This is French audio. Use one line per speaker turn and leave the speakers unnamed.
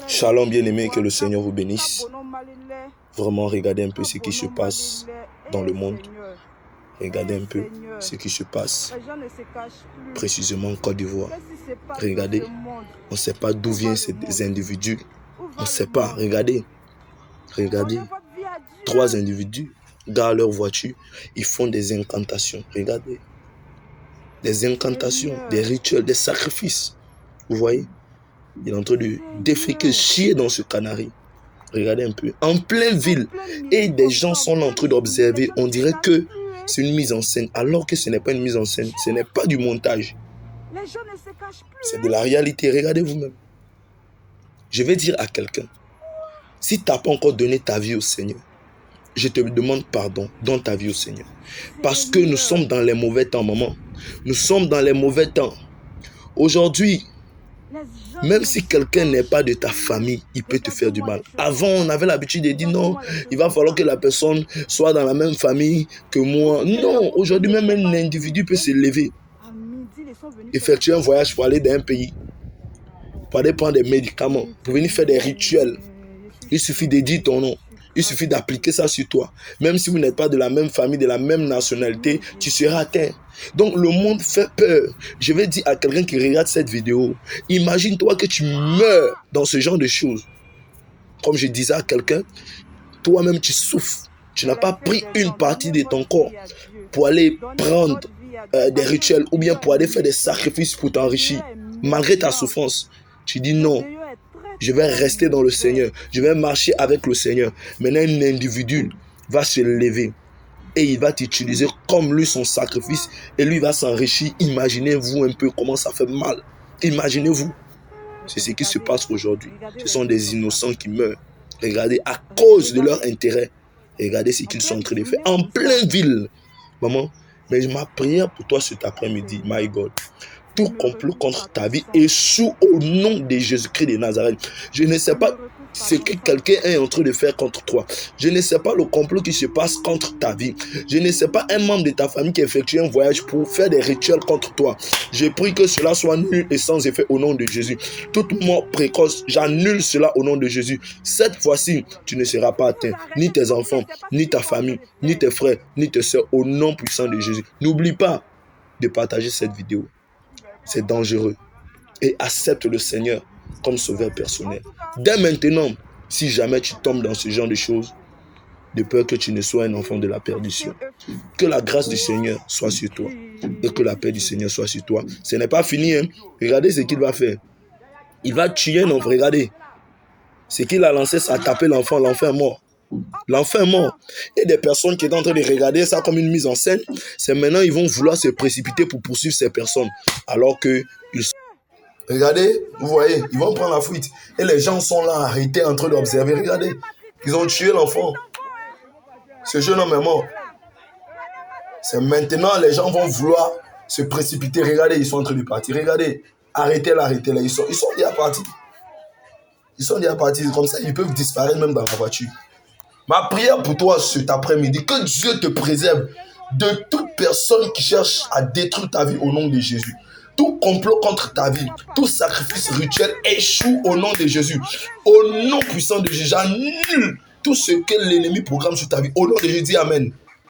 Shalom bien-aimé, que le Seigneur vous bénisse. Vraiment, regardez un peu ce qui se passe dans le monde. Regardez un peu ce qui se passe précisément en Côte d'Ivoire. Regardez, on ne sait pas d'où viennent ces individus. On ne sait pas, regardez. 3 individus dans leur voiture, ils font des incantations. Regardez. Des incantations, des rituels, des sacrifices. Vous voyez? Il est en train de déféquer, chier dans ce canari. Regardez un peu. En pleine ville. Et des gens sont en train d'observer. On dirait que c'est une mise en scène. Alors que ce n'est pas une mise en scène. Ce n'est pas du montage. C'est de la réalité. Regardez vous-même. Je vais dire à quelqu'un. Si tu n'as pas encore donné ta vie au Seigneur, je te demande pardon. Donne ta vie au Seigneur. Parce que nous sommes dans les mauvais temps, maman. Nous sommes dans les mauvais temps. Aujourd'hui, même si quelqu'un n'est pas de ta famille, il peut te faire du mal. Avant, on avait l'habitude de dire non, il va falloir que la personne soit dans la même famille que moi. Non, aujourd'hui, même un individu peut se lever, effectuer un voyage pour aller dans un pays, pour aller prendre des médicaments, pour venir faire des rituels. Il suffit de dire ton nom. Il suffit d'appliquer ça sur toi. Même si vous n'êtes pas de la même famille, de la même nationalité, tu seras atteint. Donc le monde fait peur. Je vais dire à quelqu'un qui regarde cette vidéo, imagine-toi que tu meurs dans ce genre de choses. Comme je disais à quelqu'un, toi-même tu souffres. Tu n'as pas pris une partie de ton corps pour aller prendre des rituels ou bien pour aller faire des sacrifices pour t'enrichir. Malgré ta souffrance, tu dis non. Je vais rester dans le Seigneur. Je vais marcher avec le Seigneur. Maintenant, un individu va se lever et il va t'utiliser comme lui son sacrifice et lui va s'enrichir. Imaginez-vous un peu comment ça fait mal. Imaginez-vous. C'est ce qui se passe aujourd'hui. Ce sont des innocents qui meurent. Regardez, à cause de leur intérêt. Regardez ce qu'ils sont en train de faire. En pleine ville. Maman, mais ma prière pour toi cet après-midi, my God. Tout complot contre ta vie échoue au nom de Jésus-Christ de Nazareth. Je ne sais pas ce que quelqu'un est en train de faire contre toi. Je ne sais pas le complot qui se passe contre ta vie. Je ne sais pas un membre de ta famille qui effectue un voyage pour faire des rituels contre toi. Je prie que cela soit nul et sans effet au nom de Jésus. Toute mort précoce, j'annule cela au nom de Jésus. Cette fois-ci, tu ne seras pas atteint. Ni tes enfants, ni ta famille, ni tes frères, ni tes soeurs, au nom puissant de Jésus. N'oublie pas de partager cette vidéo. C'est dangereux. Et accepte le Seigneur comme sauveur personnel. Dès maintenant, si jamais tu tombes dans ce genre de choses, de peur que tu ne sois un enfant de la perdition. Que la grâce du Seigneur soit sur toi. Et que la paix du Seigneur soit sur toi. Ce n'est pas fini. Hein? Regardez ce qu'il va faire. Il va tuer un enfant. Regardez. Ce qu'il a lancé, ça a tapé l'enfant. L'enfant est mort. L'enfant est mort. Et des personnes qui sont en train de regarder ça comme une mise en scène, c'est maintenant ils vont vouloir se précipiter pour poursuivre ces personnes. Alors que regardez, vous voyez, ils vont prendre la fuite. Et les gens sont là arrêtés en train d'observer. Regardez, ils ont tué l'enfant. Ce jeune homme est mort. C'est maintenant les gens vont vouloir se précipiter. Regardez, ils sont en train de partir. Regardez, arrêtez-la, arrêtez-la. Ils sont déjà partis. Ils sont déjà partis. Comme ça, ils peuvent disparaître même dans la voiture. Ma prière pour toi cet après-midi, que Dieu te préserve de toute personne qui cherche à détruire ta vie au nom de Jésus. Tout complot contre ta vie, tout sacrifice rituel échoue au nom de Jésus. Au nom puissant de Jésus, j'annule tout ce que l'ennemi programme sur ta vie. Au nom de Jésus, dis Amen.